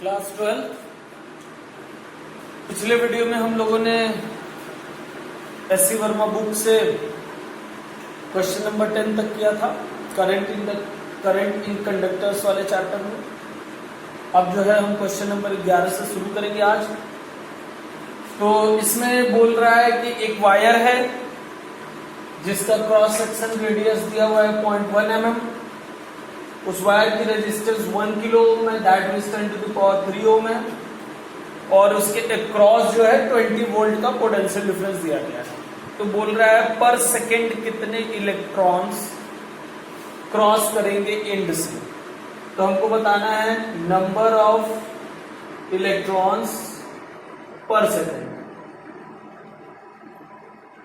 Class 12 पिछले video में हम लोगों ने एससी वर्मा बुक से क्वेश्चन नंबर 10 तक किया था करंट इन कंडक्टर्स वाले चैप्टर में। अब जो है हम क्वेश्चन नंबर 11 से शुरू करेंगे आज। तो इसमें बोल रहा है कि एक वायर है जिसका क्रॉस सेक्शन रेडियस दिया हुआ है 0.1 mm। उस वायर की रेजिस्टेंस 1 किलो ओम है, that means 10 to the power 3 ohm है, और उसके अक्रॉस जो है 20 वोल्ट का पोटेंशियल डिफरेंस दिया गया है। तो बोल रहा है पर सेकंड कितने इलेक्ट्रॉन्स क्रॉस करेंगे एंड से। तो हमको बताना है नंबर ऑफ इलेक्ट्रॉन्स पर सेकंड,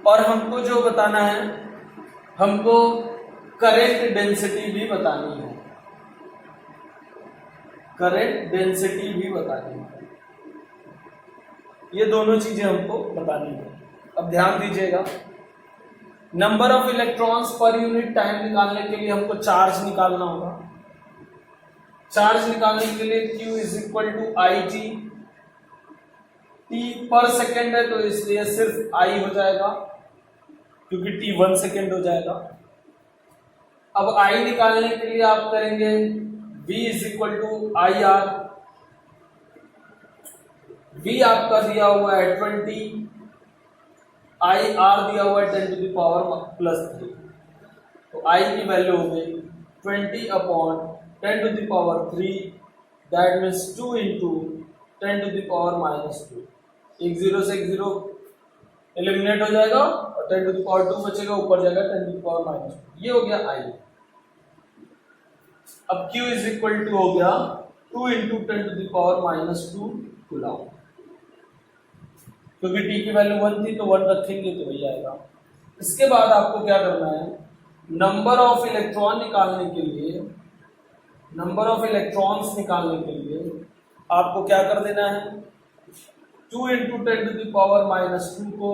और हमको जो बताना है, हमको करंट डेंसिटी भी बतानी है, करंट डेंसिटी भी बतानी है। ये दोनों चीजें हमको बतानी है। अब ध्यान दीजिएगा, number of electrons per unit time निकालने के लिए हमको चार्ज निकालना होगा। चार्ज निकालने के लिए Q is equal to I T. T पर सेकेंड है तो इसलिए सिर्फ I हो जाएगा, क्योंकि T 1 सेकेंड हो जाएगा। अब I निकालने के लिए आप करेंगे V is equal to I R. V आपका दिया हुआ है 20, आई आर दिया हुआ है 10 टू द पावर +3। तो I की वैल्यू हो गई 20 upon 10 to the power 3, that means 2 into 10 to the power -2। एक जीरो से एक जीरो एलिमिनेट हो जाएगा और 10 टू द पावर 2 बचेगा, ऊपर जाएगा 10 टू द पावर -2। ये हो गया I। अब Q इज इक्वल टू हो गया 2 into 10 to the power -2 coulomb, क्योंकि T की वैल्यू 1 थी तो 1 रखेंगे तो वही आएगा। इसके बाद आपको क्या करना है, नंबर ऑफ इलेक्ट्रॉन निकालने के लिए, नंबर ऑफ इलेक्ट्रॉन्स निकालने के लिए आपको क्या कर देना है, 2 इंटू 10 टू द पावर -2 को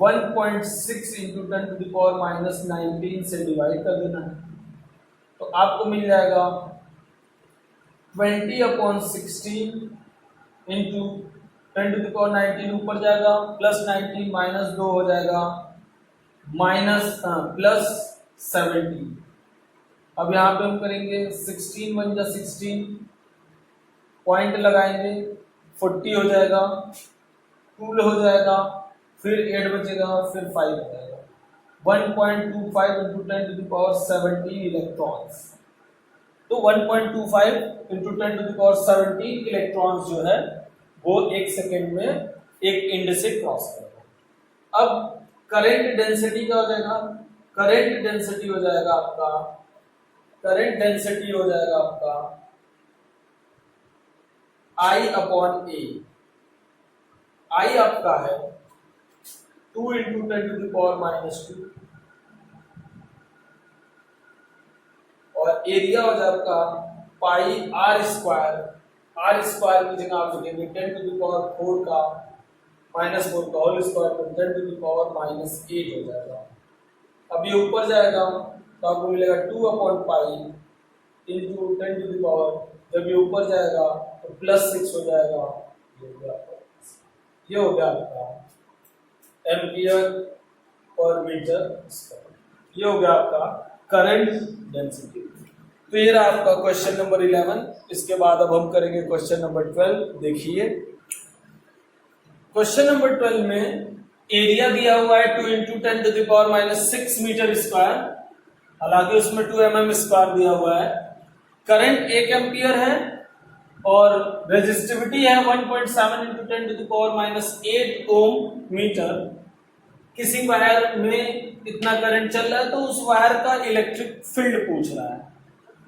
1.6 इंटू 10 टू द पावर -19 से डिवाइड कर देना है। तो आपको मिल जाएगा 20/16 इंटू 10 टू द पावर 19 ऊपर जाएगा, +19 -2 हो जाएगा, +17। अब यहाँ पे हम करेंगे 16 बन जा 16, पॉइंट लगाएंगे 40 हो जाएगा, कूल हो जाएगा, फिर 8 बचेगा, फिर 5 हो जाएगा। 1.25 into 10 to the power 17 electrons. तो 1.25 into 10 to the power 17 electrons जो है वो एक सेकेंड में एक एंड से क्रॉस करेगा। अब करंट डेंसिटी क्या हो जाएगा, करंट डेंसिटी हो जाएगा आपका, करंट डेंसिटी हो जाएगा आपका I अपॉन A। I आपका है 2 इंटू 10 टू द पावर -2, और एरिया हो जाएगा आपका पाई R स्क्वायर। R स्क्वायर की जगह आप लिखेंगे 10 टू द पावर 4 का -4 का होल स्क्वायर, तो 10 टू द पावर -8 हो जाएगा। अब ये ऊपर जाएगा तो आपको मिलेगा 2 upon pi into 10 to the power, जब ये ऊपर जाएगा तो +6 हो जाएगा। ये हो गया आपका एम्पियर पर मीटर स्क्वायर। ये हो गया आपका करंट डेंसिटी। तो ये रहा आपका क्वेश्चन नंबर 11। इसके बाद अब हम करेंगे क्वेश्चन नंबर 12। देखिए क्वेश्चन नंबर 12 में एरिया दिया हुआ है 2 into 10 to the power -6 metre square, हालांकि उसमें 2 mm स्क्वायर दिया हुआ है। करंट 1 एम्पियर है और रेजिस्टिविटी है 1.7 into 10 to the power -8 ohm metre. किसी वायर में इतना करंट चल रहा है तो उस वायर का इलेक्ट्रिक फील्ड पूछ रहा है,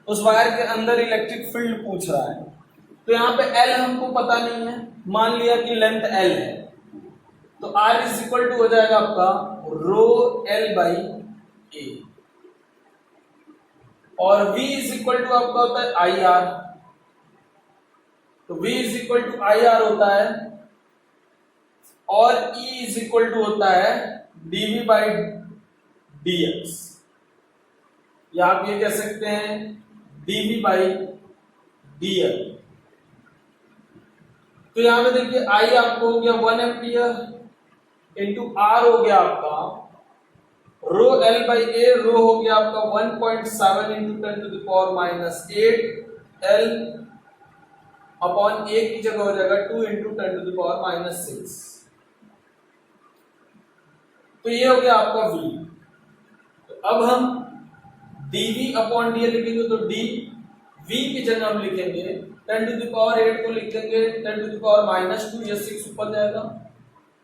उस वायर के अंदर इलेक्ट्रिक फील्ड पूछ रहा है। तो यहाँ पे L हमको पता नहीं है, मान लिया कि लेंथ L है, तो R इज इक्वल टू हो जाएगा आपका ρL/A, और V इज इक्वल टू आपका होता है IR। तो V is equal to IR होता है, और E इज इक्वल टू होता है dV/dx, या आप ये कह सकते हैं dV/dl। तो यहाँ पे देखिए आई आपको हो गया 1 एम्पियर इंटू आर हो गया आपका रो एल बाई ए, रो हो गया आपका 1.7 into 10 to the power minus 8 l upon a की जगह हो जाएगा 2 into 10 to the power minus 6। तो ये हो गया आपका v। तो अब हम dv अपॉन डी लिखेंगे तो d v की जगह हम लिखेंगे 10 टू द पावर 8 को लिख देंगे 10 टू द पावर माइनस 2, ये 6 ऊपर जाएगा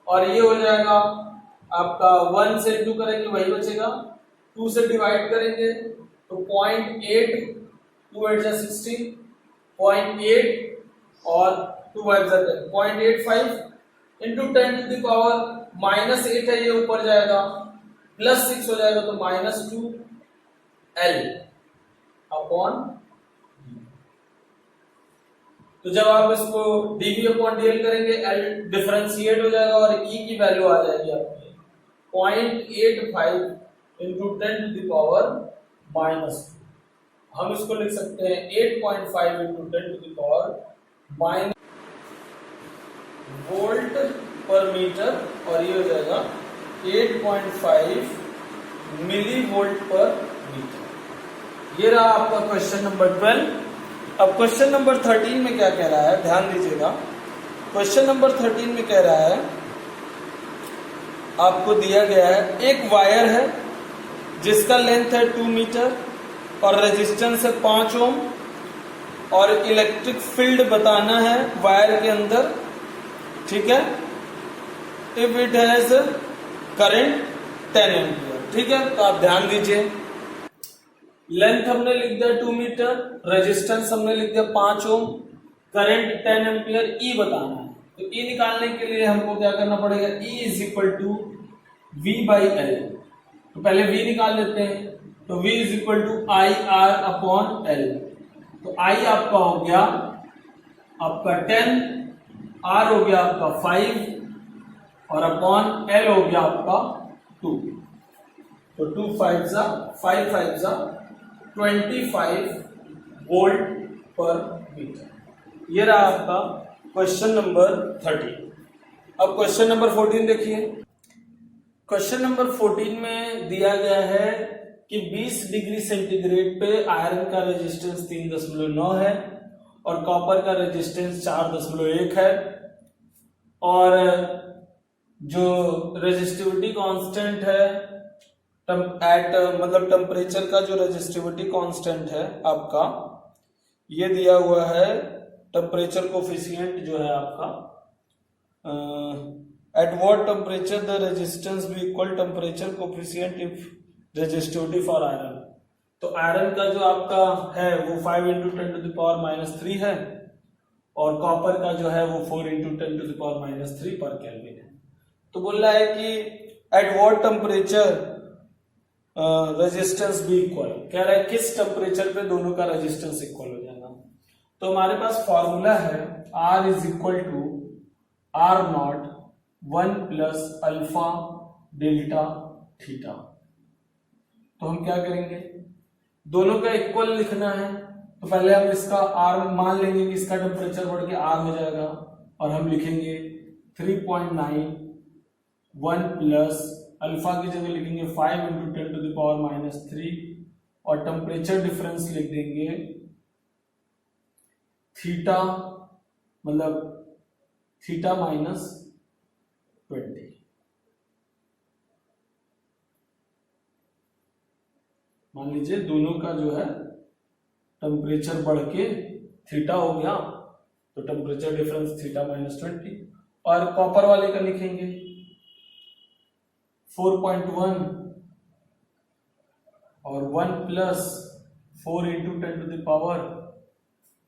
और ये हो जाएगा आपका 1 से इंटू करेंगे वही बचेगा, 2 से डिवाइड करेंगे तो 0.8, 2 8 जा 16, 0.8 और 2 5 जा 10, 0.85 into 10 to the power minus 8 है, ये ऊपर जाएगा प्लस 6 हो जाएगा तो माइनस 2 एल अपॉन। तो जब आप इसको dv अपॉन dl करेंगे एल डिफरेंशिएट हो जाएगा और e की वैल्यू आ जाएगी आपकी 0.85 into 10 to the power minus 2। हम इसको लिख सकते हैं 8.5 into 10 to the power minus volt per metre और ये हो जाएगा 8.5 मिली वोल्ट पर मीटर। ये रहा आपका क्वेश्चन नंबर 12। अब क्वेश्चन नंबर 13 में क्या कह रहा है, ध्यान दीजिएगा। क्वेश्चन नंबर 13 में कह रहा है, आपको दिया गया है एक वायर है जिसका लेंथ है 2 मीटर और रेजिस्टेंस है 5 ओम और इलेक्ट्रिक फील्ड बताना है वायर के अंदर, ठीक है। If it has current 10 ampere, ठीक है। तो आप ध्यान दीजिए, लेंथ हमने लिख दिया 2 मीटर, रेजिस्टेंस हमने लिख दिया 5 ओम, करंट 10 एम्पियर, ई बताना है। तो ई निकालने के लिए हमको क्या करना पड़ेगा, E is equal to V by L. तो पहले वी निकाल लेते हैं, तो V is equal to I R upon L. तो आई आपका हो गया आपका 10, आर हो गया आपका 5 और अपॉन एल हो गया आपका 2। तो 2 5 जा 5 5 जा 25 वोल्ट पर मीटर। ये रहा आपका क्वेश्चन नंबर 13। अब क्वेश्चन नंबर 14 देखिए। क्वेश्चन नंबर 14 में दिया गया है कि 20 डिग्री सेंटीग्रेड पे आयरन का रेजिस्टेंस 3.9 है और कॉपर का रेजिस्टेंस 4.1 है और जो रेजिस्टिविटी कांस्टेंट है मतलब टेम्परेचर का जो रेजिस्टिविटी कांस्टेंट है आपका, ये दिया हुआ है टेम्परेचर कोफिशिएंट जो है आपका at what temperature the resistance be equal temperature coefficient if resistivity for iron. तो आयरन का जो आपका है वो 5 into 10 to the power minus 3 है और कॉपर का जो है वो 4 into 10 to the power minus 3 पर केल्विन है। तो बोल रहा है कि एट व्हाट टेम्परेचर रेजिस्टेंस भी इक्वल, कह रहा है किस टेम्परेचर पे दोनों का रेजिस्टेंस इक्वल हो जाएगा। तो हमारे पास फॉर्मूला है R is equal to R naught 1 plus alpha delta theta. तो हम क्या करेंगे, दोनों का इक्वल लिखना है। तो पहले हम इसका R मान लेंगे कि इसका टेम्परेचर बढ़ के R हो जाएगा और हम लिखेंगे 3.9 1 प्लस अल्फा की जगह लिखेंगे 5 into 10 to the power minus 3 और टेम्परेचर डिफरेंस लिख देंगे थीटा, मतलब थीटा माइनस 20। मान लीजिए दोनों का जो है टेम्परेचर बढ़ के थीटा हो गया तो टेम्परेचर डिफरेंस थीटा माइनस 20 और कॉपर वाले का लिखेंगे 4.1 और 1 plus 4 into 10 to the power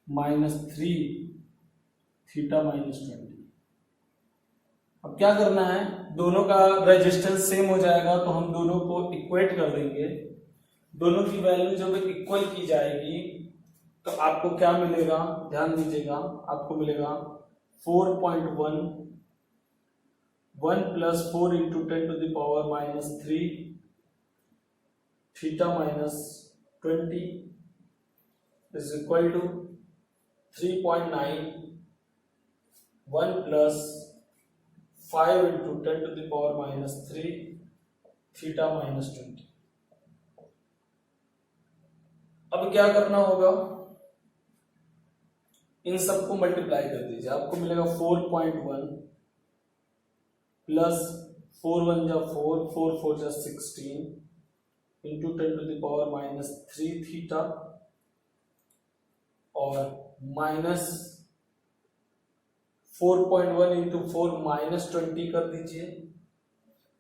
minus 3 theta minus 20। अब क्या करना है, दोनों का रेजिस्टेंस सेम हो जाएगा तो हम दोनों को इक्वेट कर देंगे। दोनों की वैल्यू जब इक्वल की जाएगी तो आपको क्या मिलेगा, ध्यान दीजिएगा, आपको मिलेगा 4.1 1 plus 4 into 10 to the power minus 3 theta minus 20 is equal to 3.9 1 plus 5 into 10⁻³ theta minus 20। अब क्या करना होगा, इन सबको मल्टीप्लाई कर दीजिए, आपको मिलेगा 4.1 प्लस 4 1 जा 4, 4 4 जा 16 इंटू 10⁻³ थीटा और माइनस 4.1 इंटू 4 माइनस 20 कर दीजिए,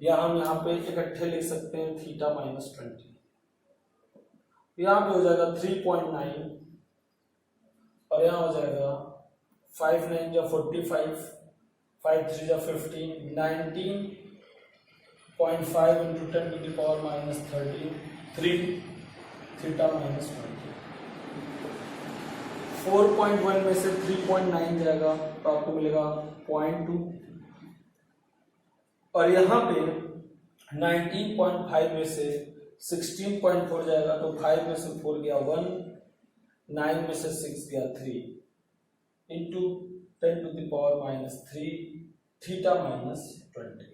या हम यहाँ पे इकट्ठे लिख सकते हैं थीटा माइनस 20। यहाँ पे हो जाएगा 3.9 और यहाँ हो जाएगा 5 9 जा 45, 5 3 जा 15, 19.5 इंटू 10⁻³ 3 थीटा माइनस 20। 4.1 में से 3.9 जाएगा तो आपको मिलेगा 0.2 और यहाँ पे 19.5 में से 16.4 जाएगा तो 5 में से 4 गया 1, 9 में से 6 गया 3 इंटू 10⁻³ थीटा माइनस 20।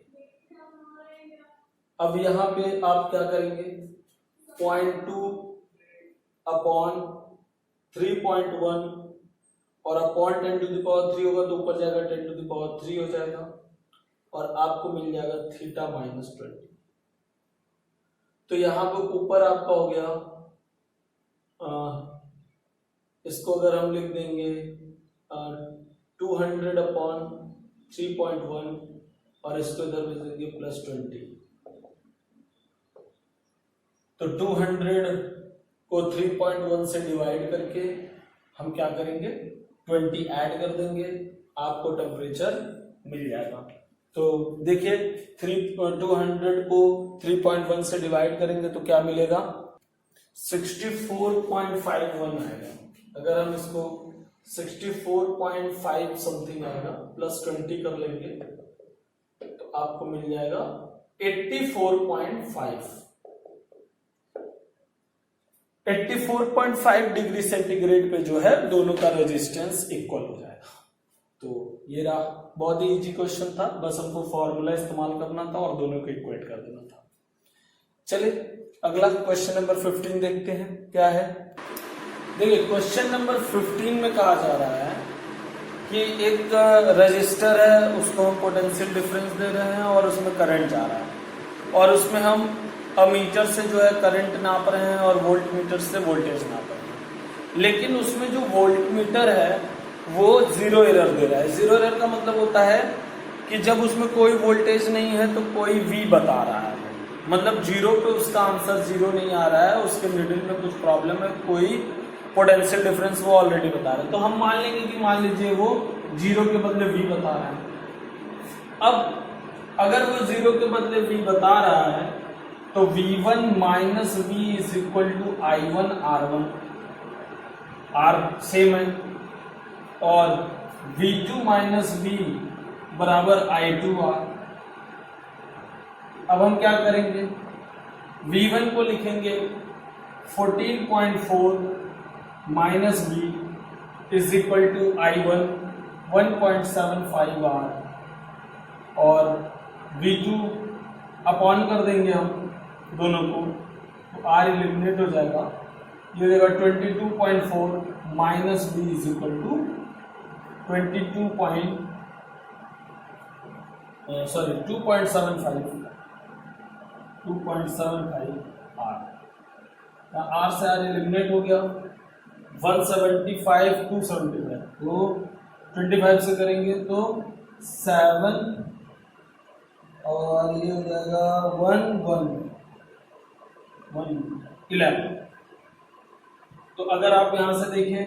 अब यहाँ पे आप क्या करेंगे, 0.2 अपॉन 3.1 और अपॉन 10⁻³ होगा तो ऊपर जाएगा 10⁻³ हो जाएगा और आपको मिल जाएगा थीटा माइनस 20। तो यहाँ पे ऊपर आपका हो गया, इसको अगर हम लिख देंगे 200 अपॉन 3.1 और इसको इधर भेज देंगे प्लस 20। तो 200 को 3.1 से डिवाइड करके हम क्या करेंगे, 20 ऐड कर देंगे, आपको टेम्परेचर मिल जाएगा। तो देखिए 200 को 3.1 से डिवाइड करेंगे तो क्या मिलेगा, 64.51 आएगा। अगर हम इसको 64.5 समथिंग आएगा प्लस 20 कर लेंगे तो आपको मिल जाएगा 84.5। 84.5 डिग्री सेंटीग्रेड पे जो है दोनों का रेजिस्टेंस इक्वल हो जाएगा। तो ये रहा, बहुत ही इजी क्वेश्चन था, बस हमको फॉर्मूला इस्तेमाल करना था और दोनों को इक्वेट कर देना था। चलिए अगला क्वेश्चन नंबर 15 देखते हैं क्या है। देखिए क्वेश्चन नंबर 15 में कहा जा रहा है कि एक रजिस्टर है, उसको हम पोटेंशियल डिफरेंस दे रहे हैं और उसमें करंट जा रहा है और उसमें हम अमीटर से जो है करंट नाप रहे हैं और वोल्ट मीटर से वोल्टेज नाप रहे हैं, लेकिन उसमें जो वोल्ट मीटर है वो जीरो एरर दे रहा है। जीरो एरर का मतलब होता है कि जब उसमें कोई वोल्टेज नहीं है तो कोई V बता रहा है, मतलब जीरो पे उसका आंसर जीरो नहीं आ रहा है, उसके मिडिल में कुछ प्रॉब्लम है, कोई पोटेंशियल डिफरेंस वो ऑलरेडी बता रहा है। तो हम मान लेंगे कि मान लीजिए वो जीरो के बदले V बता रहा है। अब अगर वो जीरो के बदले V बता रहा है तो V1 minus V is equal to I1 R1, R same है, और V2 माइनस V बराबर I2R। अब हम क्या करेंगे, V1 को लिखेंगे 14.4 minus V is equal to I1 1.75R और V2 अपॉन कर देंगे हम दोनों को तो R एलिमिनेट हो जाएगा, ये देगा 22.4 minus V is equal to 2.75 R। R से R एलिमिनेट हो गया, 175 275 तो 25 से करेंगे तो 7 और ये हो जाएगा 11। तो अगर आप यहाँ से देखें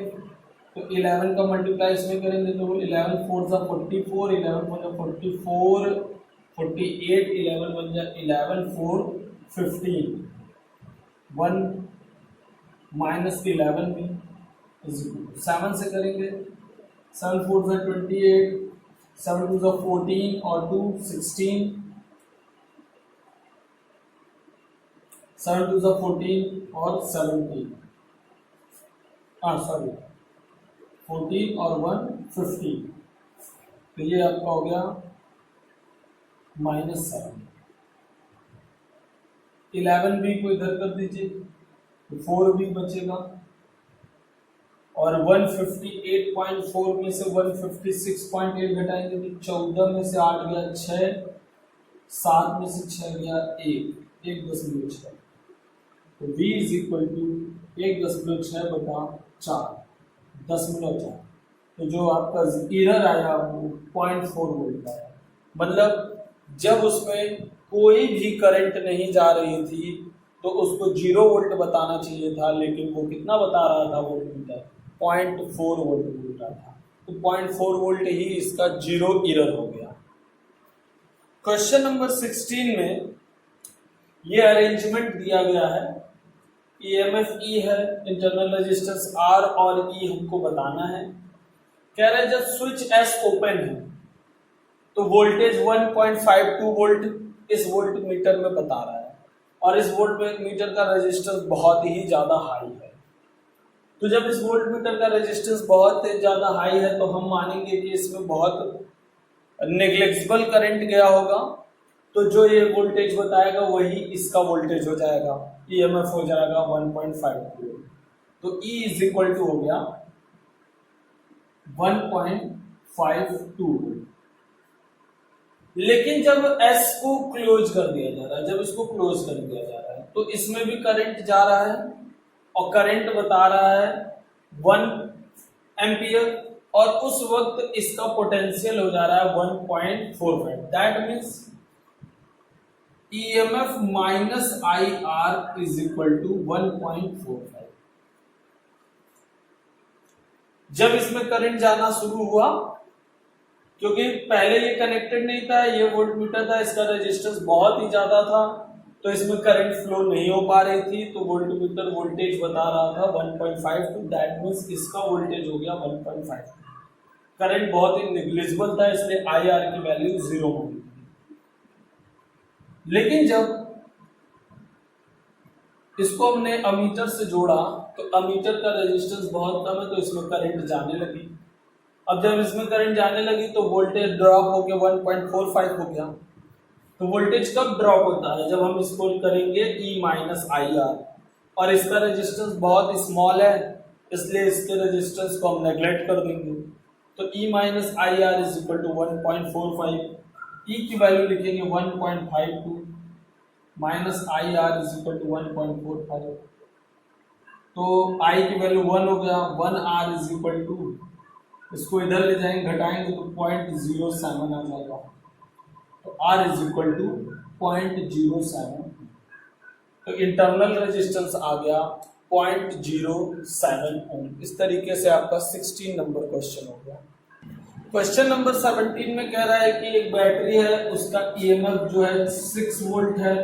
तो 11 का मल्टीप्लाई इसमें करेंगे तो 11 4 जा 44, 11 4 जा 44, 48, 11 1 जा 11 4 15, 1 माइनस 11 भी 7 से करेंगे, 7 4 जा 28, 7 2 जा 14 और 2 16, 7 2 जा 14 और 17, 14 और 1 15, तो ये आपका हो गया -7। 11b को इधर कर दीजिए तो 4b बचेगा, और 158.4 में से 156.8 घटाएंगे तो 14 में से 8 गया 6, 7 में से 6 गया 1.6, तो v इज इक्वल टू 1.6/4, 10.4। तो जो आपका एरर आया वो 0.4 वोल्ट आया। मतलब जब उसमें कोई भी करंट नहीं जा रही थी तो उसको 0 वोल्ट बताना चाहिए था, लेकिन वो कितना बता रहा था वोल्ट मीटर, 0.4 वोल्ट बोल रहा था। तो 0.4 वोल्ट ही इसका 0 एरर हो गया। क्वेश्चन नंबर 16 में ये अरेंजमेंट दिया गया है, EMF E है, इंटरनल रेजिस्टेंस R और E हमको बताना है। कह रहे जब स्विच S ओपन है तो वोल्टेज 1.52 वोल्ट इस वोल्ट मीटर में बता रहा है, और इस वोल्ट मीटर का रेजिस्टेंस बहुत ही ज्यादा हाई है। तो जब इस वोल्ट मीटर का रेजिस्टेंस बहुत ज्यादा हाई है तो हम मानेंगे कि इसमें बहुत नेग्लेक्सिबल करंट गया होगा, तो जो ये वोल्टेज बताएगा वही इसका वोल्टेज हो जाएगा, EMF हो जाएगा 1.52। तो E इज इक्वल टू हो गया 1.52। लेकिन जब S को क्लोज कर दिया जा रहा है, जब इसको क्लोज कर दिया जा रहा है तो इसमें भी करंट जा रहा है, और करंट बता रहा है 1 एम्पियर, और उस वक्त इसका पोटेंशियल हो जा रहा है 1.45। That means EMF minus IR is equal to 1.45। जब इसमें करंट जाना शुरू हुआ, क्योंकि पहले ये कनेक्टेड नहीं था, ये वोल्ट मीटर था, इसका रेजिस्टेंस बहुत ही ज्यादा था, तो इसमें करंट फ्लो नहीं हो पा रही थी, तो वोल्ट मीटर वोल्टेज बता रहा था 1.52। दैट मीन्स इसका वोल्टेज हो गया 1.5। करंट बहुत ही नेग्लिजिबल था, इसलिए IR की वैल्यू 0 होगी। लेकिन जब इसको हमने अमीटर से जोड़ा तो अमीटर का रेजिस्टेंस बहुत कम है, तो इसमें करंट जाने लगी। अब जब इसमें करंट जाने लगी तो वोल्टेज ड्रॉप हो गया 1.45 हो गया। तो वोल्टेज कब ड्रॉप होता है, जब हम इसको करेंगे E माइनस IR, और इसका रेजिस्टेंस बहुत स्मॉल है, इसलिए इसके रेजिस्टेंस को हम नेग्लेक्ट कर देंगे। तो E minus IR is equal to 1.45, E की वैल्यू लिखेंगे 1.52 minus IR is equal to 1.45। तो I की वैल्यू 1 हो गया, 1R इज इक्वल टू, इसको इधर ले जाएंगे घटाएंगे तो 0.07 आ जाएगा, तो R इज इक्वल टू 0.07। तो इंटरनल रेजिस्टेंस आ गया 0.07 ओम। इस तरीके से आपका 16 नंबर क्वेश्चन हो गया। क्वेश्चन नंबर 17 में कह रहा है कि एक बैटरी है, उसका EMF जो है 6 वोल्ट है,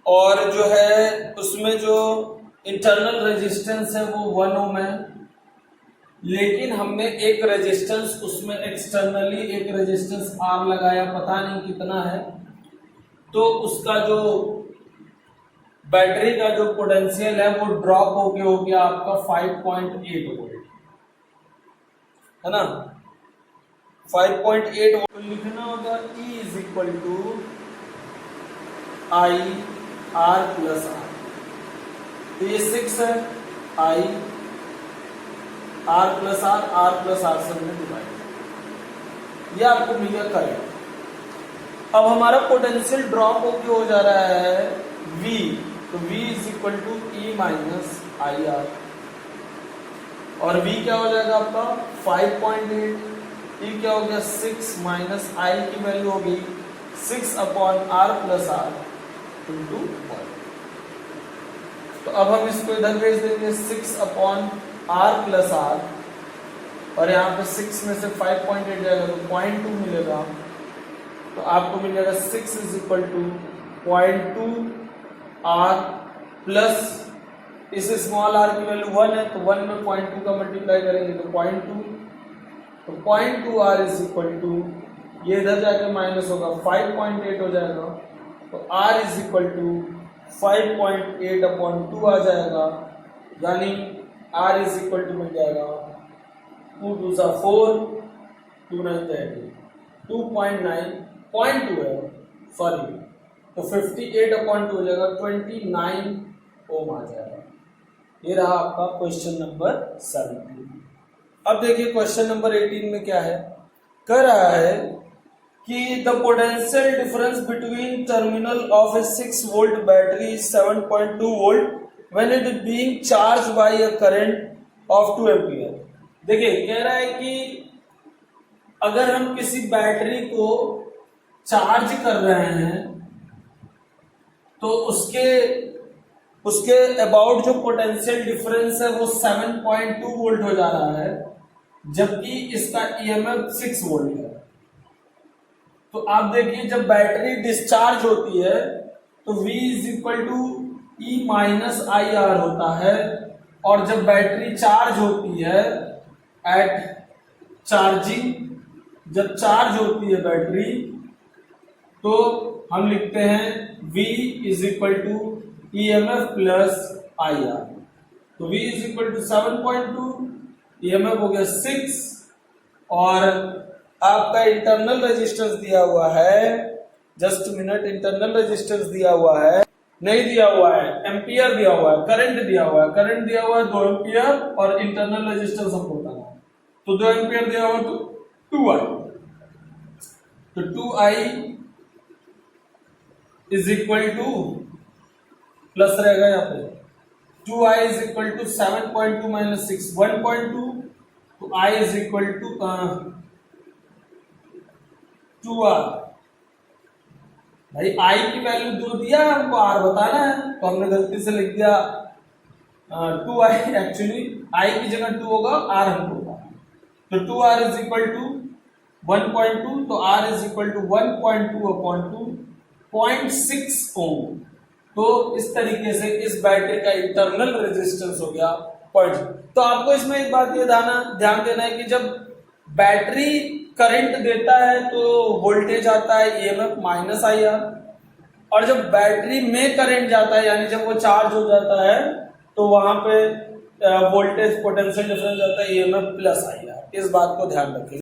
और जो है उसमें जो इंटरनल रेजिस्टेंस है वो 1 ओम है, लेकिन हमने एक रेजिस्टेंस उसमें एक्सटर्नली एक रेजिस्टेंस R लगाया, पता नहीं कितना है, तो उसका जो बैटरी का जो पोटेंशियल है वो ड्रॉप हो गया आपका 5.8 वोल्ट, है ना। 5.8 वोल्ट लिखना होगा E is equal to I R plus R। तो ये 6 है, I R प्लस R से हमने डिवाइड, ये आपको मिल गया करंट। अब हमारा पोटेंशियल ड्रॉप हो जा रहा है V, तो V is equal to E minus IR, और V क्या हो जाएगा आपका 5.8, E क्या हो गया 6 माइनस I की वैल्यू हो गई 6/R प्लस R इंटू 1। तो अब हम इसको इधर भेज देंगे 6/R प्लस R, और यहाँ पे 6 में से 5.8 जाएगा तो 0.2 मिलेगा, तो आपको मिल जाएगा 6 is equal to 0.2R plus इस स्मॉल r की वैल्यू 1 है, तो 1 में 0.2 का मल्टीप्लाई करेंगे तो 0.2, तो 0.2R इज इक्वल टू, ये इधर जाके माइनस होगा 5.8 हो जाएगा, तो R इज इक्वल टू 5.8/2 आ जाएगा, यानी R इज इक्वल टू मिल जाएगा 2 2 सा 4, 2 9 18, 2.9.2 है, सॉरी, तो 58/2 हो जाएगा, 29 ओम आ जाएगा। ये रहा आपका क्वेश्चन नंबर 17। अब देखिए क्वेश्चन नंबर 18 में क्या है, कह रहा है कि the potential difference between terminal of A 6 volt battery is 7.2 volt when it is being charge by a current of 2 ampere. देखिए कह रहा है कि अगर हम किसी बैटरी को चार्ज कर रहे हैं तो उसके अबाउट जो पोटेंशियल डिफरेंस है वो 7.2 वोल्ट हो जा रहा है, जबकि इसका ईएमएफ 6 वोल्ट है। तो आप देखिए जब बैटरी डिस्चार्ज होती है तो V is equal to E minus I R होता है, और जब बैटरी चार्ज होती है एट चार्जिंग, जब चार्ज होती है बैटरी तो हम लिखते हैं V is equal to E M F plus I R. तो V is equal to 7.2, E M F हो गया 6, और आपका इंटरनल रेजिस्टेंस दिया हुआ है, जस्ट मिनट, इंटरनल रेजिस्टेंस दिया हुआ है, नहीं दिया हुआ है, एम्पियर दिया हुआ है, करंट दिया हुआ है, करंट दिया हुआ है 2 एम्पियर, और इंटरनल रेजिस्टेंस हमको बताना है, तो 2 एम्पियर दिया हुआ तो 2i, तो 2i is equal to, plus रहेगा यहाँ पे, 2i is equal to 7.2 minus 6 1.2, तो i is equal to 2r। भाई i की वैल्यू 2 दिया है, हमको r बताना है, तो हमने गलती से लिख दिया 2i, एक्चुअली i की जगह 2 होगा, r हमको होगा, तो 2r इज इक्वल टू 1.2, तो r इज इक्वल टू 1.2/2, 0.6 ओम। तो इस तरीके से इस बैटरी का इंटरनल रेजिस्टेंस हो गया 0. तो आपको इसमें एक बात ये ध्यान देना है कि जब बैटरी करंट देता है तो वोल्टेज आता है ईएमएफ माइनस आई आर, और जब बैटरी में करंट जाता है यानी जब वो चार्ज हो जाता है तो वहां पे वोल्टेज पोटेंशियल डिफरेंस आता है ईएमएफ प्लस आई आर। इस बात को ध्यान रखें।